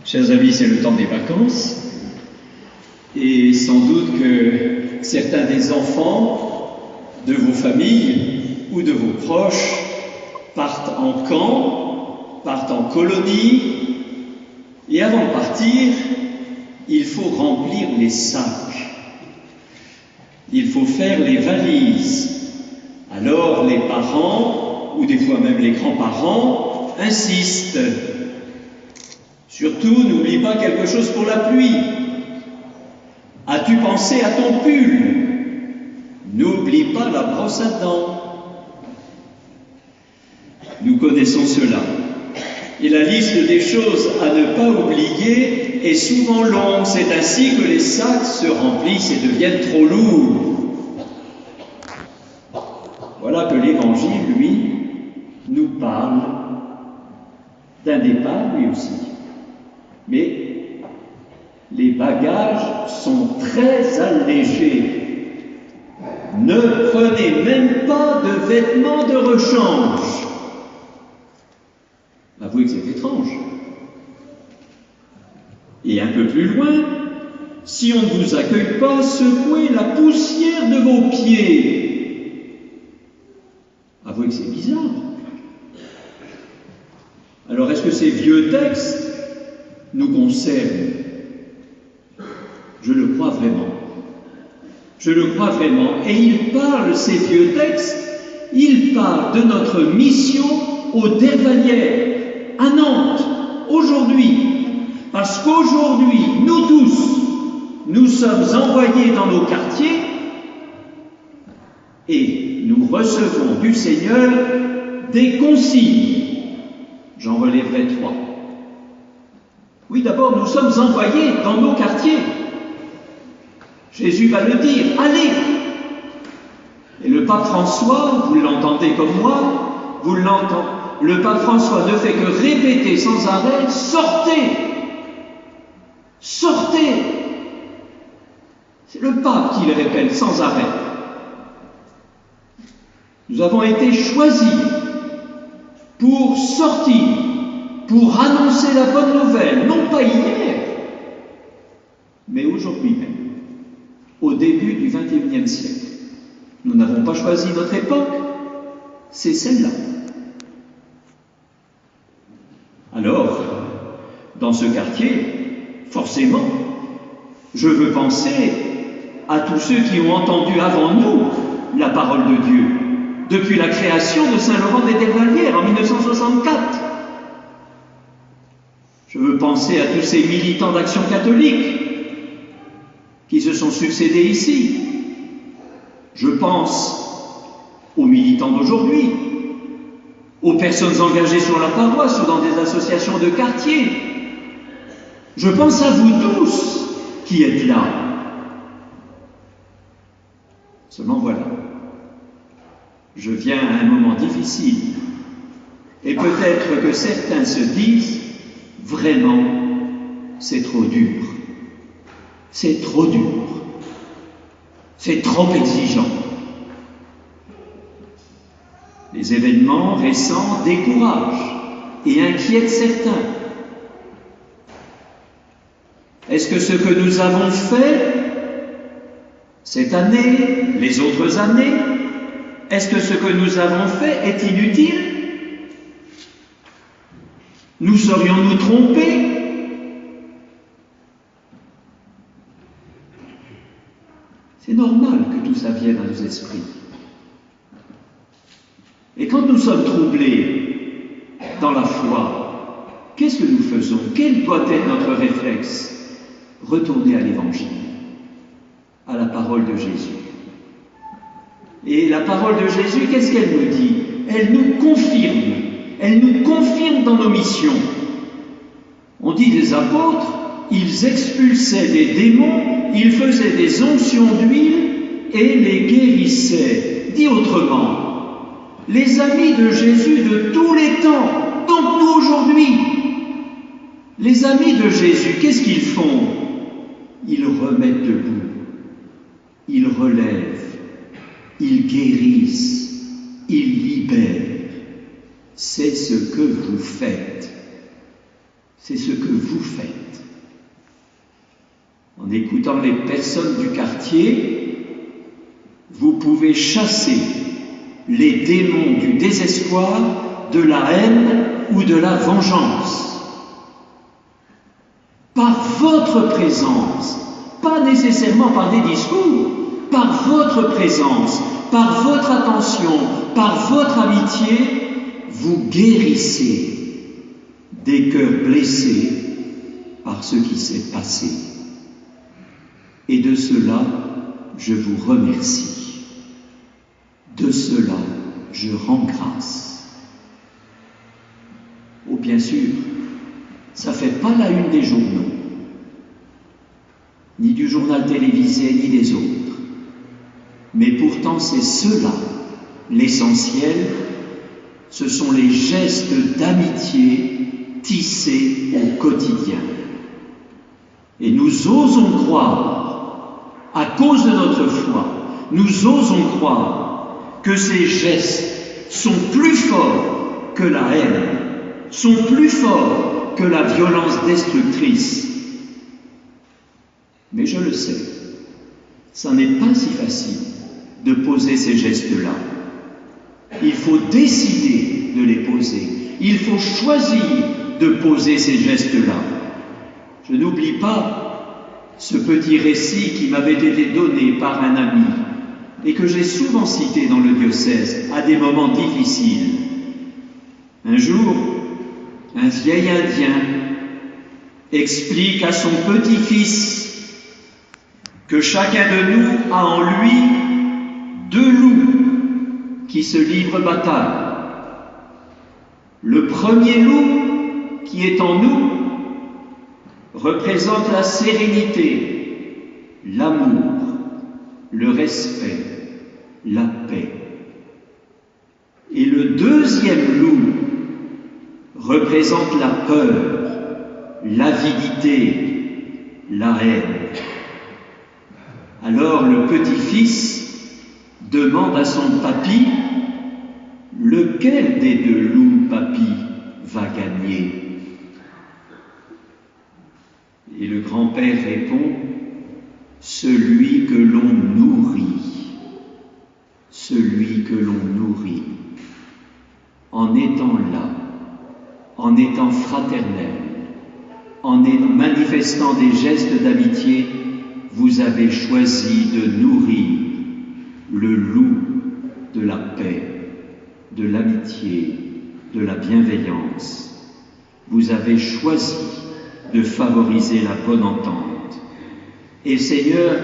Chers amis, c'est le temps des vacances et sans doute que certains des enfants de vos familles ou de vos proches partent en camp, partent en colonie et avant de partir, il faut remplir les sacs, il faut faire les valises. Alors les parents ou des fois même les grands-parents insistent. Surtout, n'oublie pas quelque chose pour la pluie. As-tu pensé à ton pull? N'oublie pas la brosse à dents. Nous connaissons cela. Et la liste des choses à ne pas oublier est souvent longue. C'est ainsi que les sacs se remplissent et deviennent trop lourds. Voilà que l'Évangile, lui, nous parle d'un départ, lui aussi. Mais les bagages sont très allégés. Ne prenez même pas de vêtements de rechange. Avouez que c'est étrange. Et un peu plus loin, si on ne vous accueille pas, secouez la poussière de vos pieds. Avouez que c'est bizarre. Alors est-ce que ces vieux textes nous concernent? Je le crois vraiment. Je le crois vraiment. Et il parle, ces vieux textes, il parle de notre mission au Dervalière, à Nantes, aujourd'hui. Parce qu'aujourd'hui, nous tous, nous sommes envoyés dans nos quartiers et nous recevons du Seigneur des consignes. J'en relèverai 3. Oui, d'abord, nous sommes envoyés dans nos quartiers. Jésus va le dire, allez! Et le pape François, vous l'entendez comme moi, vous l'entendez, le pape François ne fait que répéter sans arrêt, sortez! Sortez! C'est le pape qui le répète sans arrêt. Nous avons été choisis pour sortir, pour annoncer la bonne nouvelle, non pas hier, mais aujourd'hui même, au début du XXIe siècle. Nous n'avons pas choisi notre époque, c'est celle-là. Alors, dans ce quartier, forcément, je veux penser à tous ceux qui ont entendu avant nous la parole de Dieu, depuis la création de Saint-Laurent-des-Dervalières en 1964. Je veux penser à tous ces militants d'Action catholique qui se sont succédés ici. Je pense aux militants d'aujourd'hui, aux personnes engagées sur la paroisse ou dans des associations de quartier. Je pense à vous tous qui êtes là. Seulement voilà, je viens à un moment difficile et peut-être que certains se disent vraiment, c'est trop dur. C'est trop dur. C'est trop exigeant. Les événements récents découragent et inquiètent certains. Est-ce que ce que nous avons fait cette année, les autres années, est-ce que ce que nous avons fait est inutile? Nous serions-nous trompés? C'est normal que tout ça vienne à nos esprits. Et quand nous sommes troublés dans la foi, qu'est-ce que nous faisons? Quel doit être notre réflexe? Retourner à l'Évangile, à la parole de Jésus. Et la parole de Jésus, qu'est-ce qu'elle nous dit? Elle nous confirme dans nos missions. On dit des apôtres, ils expulsaient des démons, ils faisaient des onctions d'huile et les guérissaient. Dit autrement, les amis de Jésus de tous les temps, donc nous aujourd'hui, les amis de Jésus, qu'est-ce qu'ils font? Ils remettent debout, ils relèvent, ils guérissent, ils libèrent. C'est ce que vous faites. c'est ce que vous faites. En écoutant les personnes du quartier, vous pouvez chasser les démons du désespoir, de la haine ou de la vengeance. Par votre présence, pas nécessairement par des discours, par votre présence, par votre attention, par votre amitié, vous guérissez des cœurs blessés par ce qui s'est passé. Et de cela, je vous remercie. De cela, je rends grâce. Oh, bien sûr, ça ne fait pas la une des journaux, ni du journal télévisé, ni des autres. Mais pourtant, c'est cela, l'essentiel, ce sont les gestes d'amitié tissés au quotidien. Et nous osons croire, à cause de notre foi, nous osons croire que ces gestes sont plus forts que la haine, sont plus forts que la violence destructrice. Mais je le sais, ça n'est pas si facile de poser ces gestes-là. Il faut décider de les poser. Il faut choisir de poser ces gestes-là. Je n'oublie pas ce petit récit qui m'avait été donné par un ami et que j'ai souvent cité dans le diocèse à des moments difficiles. Un jour, un vieil Indien explique à son petit-fils que chacun de nous a en lui 2 loups qui se livrent bataille. Le premier loup qui est en nous représente la sérénité, l'amour, le respect, la paix. Et le deuxième loup représente la peur, l'avidité, la haine. Alors le petit-fils demande à son papy, lequel des 2 loups, papy, va gagner? Et le grand-père répond, celui que l'on nourrit, celui que l'on nourrit. En étant là, en étant fraternel, en manifestant des gestes d'amitié, vous avez choisi de nourrir le loup de la paix, de l'amitié, de la bienveillance. Vous avez choisi de favoriser la bonne entente. Et le Seigneur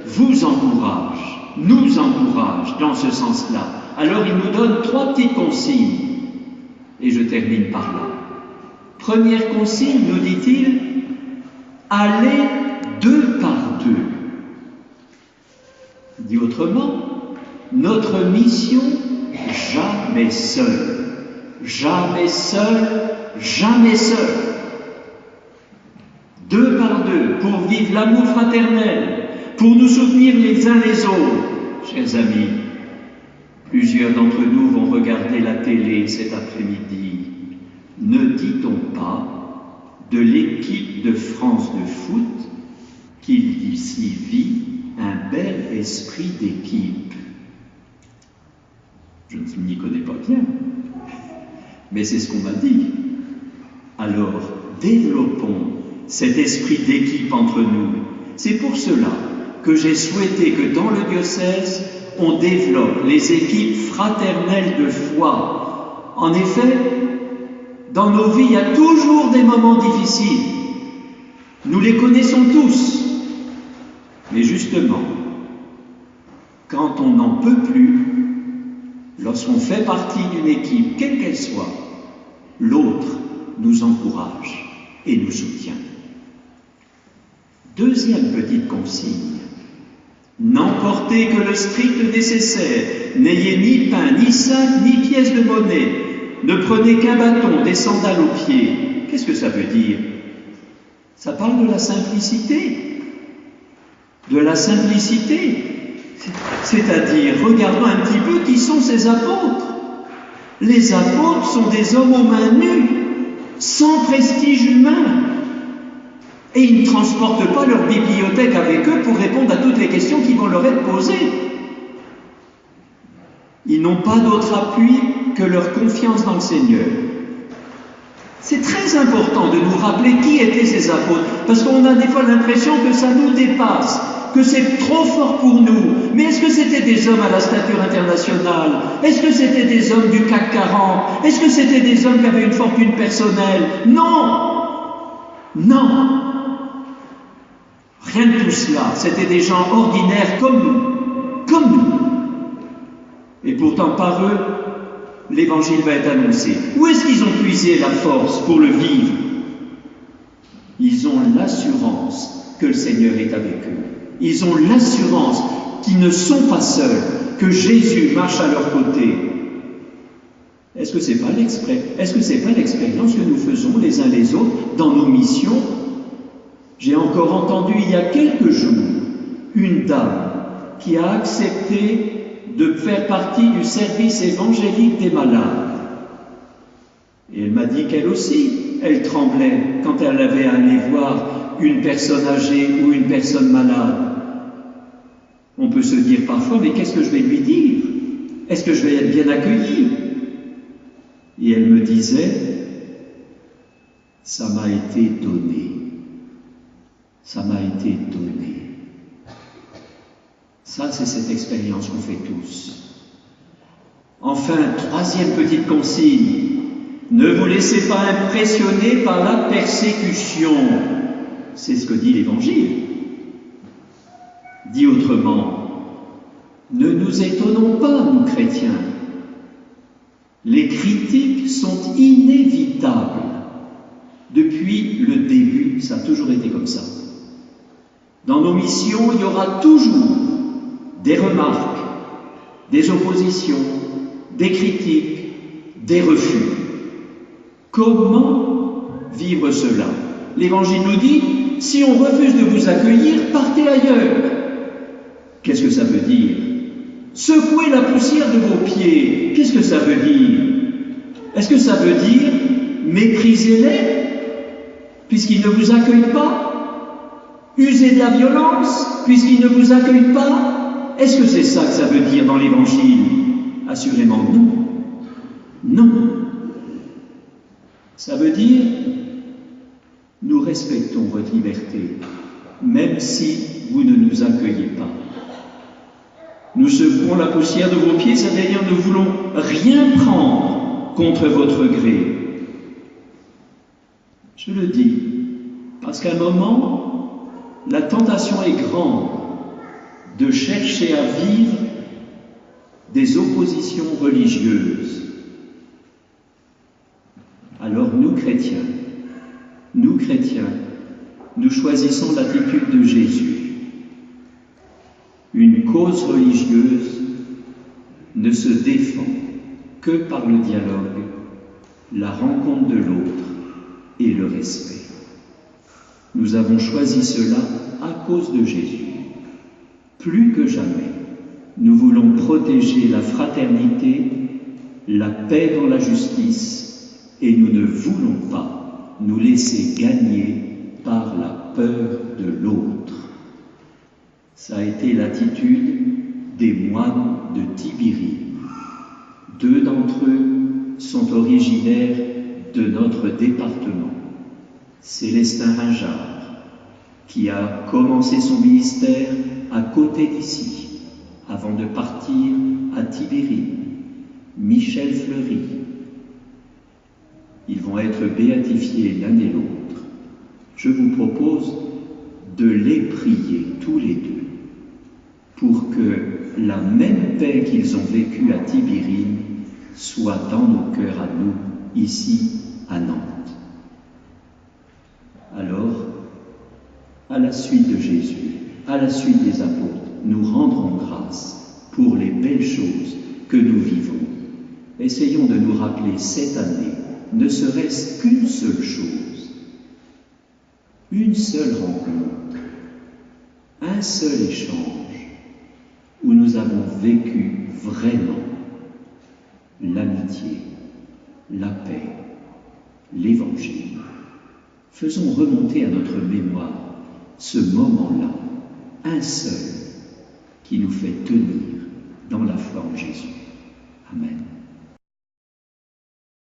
vous encourage, nous encourage dans ce sens-là. Alors il nous donne 3 petites consignes. Et je termine par là. Première consigne, nous dit-il, allez 2 par 2. Dit autrement, notre mission, jamais seul. Jamais seul, jamais seul. 2 par 2, pour vivre l'amour fraternel, pour nous soutenir les uns les autres. Chers amis, plusieurs d'entre nous vont regarder la télé cet après-midi. Ne dit-on pas de l'équipe de France de foot qu'il y vit un bel esprit d'équipe? Je ne m'y connais pas bien, mais c'est ce qu'on m'a dit. Alors, développons cet esprit d'équipe entre nous. C'est pour cela que j'ai souhaité que dans le diocèse, on développe les équipes fraternelles de foi. En effet, dans nos vies, il y a toujours des moments difficiles. Nous les connaissons tous. Mais justement, quand on n'en peut plus, lorsqu'on fait partie d'une équipe, quelle qu'elle soit, l'autre nous encourage et nous soutient. Deuxième petite consigne, n'emportez que le strict nécessaire, n'ayez ni pain, ni sac, ni pièce de monnaie, ne prenez qu'un bâton, des sandales aux pieds. Qu'est-ce que ça veut dire? Ça parle de la simplicité. De la simplicité. C'est-à-dire, regardons un petit peu qui sont ces apôtres. Les apôtres sont des hommes aux mains nues. sans prestige humain. Et ils ne transportent pas leur bibliothèque avec eux pour répondre à toutes les questions qui vont leur être posées. Ils n'ont pas d'autre appui que leur confiance dans le Seigneur. C'est très important de nous rappeler qui étaient ces apôtres, parce qu'on a des fois l'impression que ça nous dépasse, que c'est trop fort pour nous. Mais est-ce que c'était des hommes à la stature internationale? Est-ce que c'était des hommes du CAC 40? Est-ce que c'était des hommes qui avaient une fortune personnelle? Non! Non! Rien de tout cela. C'était des gens ordinaires comme nous. Et pourtant, par eux, l'Évangile va être annoncé. Où est-ce qu'ils ont puisé la force pour le vivre? Ils ont l'assurance que le Seigneur est avec eux. Ils ont l'assurance qu'ils ne sont pas seuls, que Jésus marche à leur côté. Est-ce que c'est pas l'expérience que nous faisons les uns les autres dans nos missions? J'ai encore entendu il y a quelques jours une dame qui a accepté de faire partie du service évangélique des malades. Et elle m'a dit qu'elle aussi, elle tremblait quand elle avait à aller voir une personne âgée ou une personne malade. On peut se dire parfois, mais qu'est-ce que je vais lui dire? Est-ce que je vais être bien accueilli? Et elle me disait, ça m'a été donné. Ça m'a été donné. Ça, c'est cette expérience qu'on fait tous. Enfin, troisième petite consigne, ne vous laissez pas impressionner par la persécution. C'est ce que dit l'Évangile. Dit autrement, ne nous étonnons pas, nous chrétiens. Les critiques sont inévitables. Depuis le début, ça a toujours été comme ça. Dans nos missions, il y aura toujours des remarques, des oppositions, des critiques, des refus. Comment vivre cela? L'Évangile nous dit, si on refuse de vous accueillir, partez ailleurs. Qu'est-ce que ça veut dire? Secouez la poussière de vos pieds. Qu'est-ce que ça veut dire? Est-ce que ça veut dire méprisez-les, puisqu'ils ne vous accueillent pas? Usez de la violence, puisqu'ils ne vous accueillent pas? Est-ce que c'est ça que ça veut dire dans l'Évangile? Assurément non. Non. Ça veut dire, nous respectons votre liberté, même si vous ne nous accueillez pas. Nous secouons la poussière de vos pieds, c'est-à-dire nous ne voulons rien prendre contre votre gré. Je le dis, parce qu'à un moment, la tentation est grande de chercher à vivre des oppositions religieuses. Alors nous chrétiens, nous choisissons l'attitude de Jésus. Une cause religieuse ne se défend que par le dialogue, la rencontre de l'autre et le respect. Nous avons choisi cela à cause de Jésus. Plus que jamais, nous voulons protéger la fraternité, la paix dans la justice, et nous ne voulons pas nous laisser gagner par la peur de l'autre. Ça a été l'attitude des moines de Tibérie. 2 d'entre eux sont originaires de notre département. Célestin Ringard, qui a commencé son ministère à côté d'ici, avant de partir à Tibérie. Michel Fleury. Ils vont être béatifiés l'un et l'autre. Je vous propose de les prier tous les deux pour que la même paix qu'ils ont vécue à Tibérine soit dans nos cœurs à nous, ici à Nantes. Alors, à la suite de Jésus, à la suite des apôtres, nous rendrons grâce pour les belles choses que nous vivons. Essayons de nous rappeler cette année, ne serait-ce qu'une seule chose, une seule rencontre, un seul échange, où nous avons vécu vraiment l'amitié, la paix, l'Évangile. Faisons remonter à notre mémoire ce moment-là, un seul, qui nous fait tenir dans la foi en Jésus.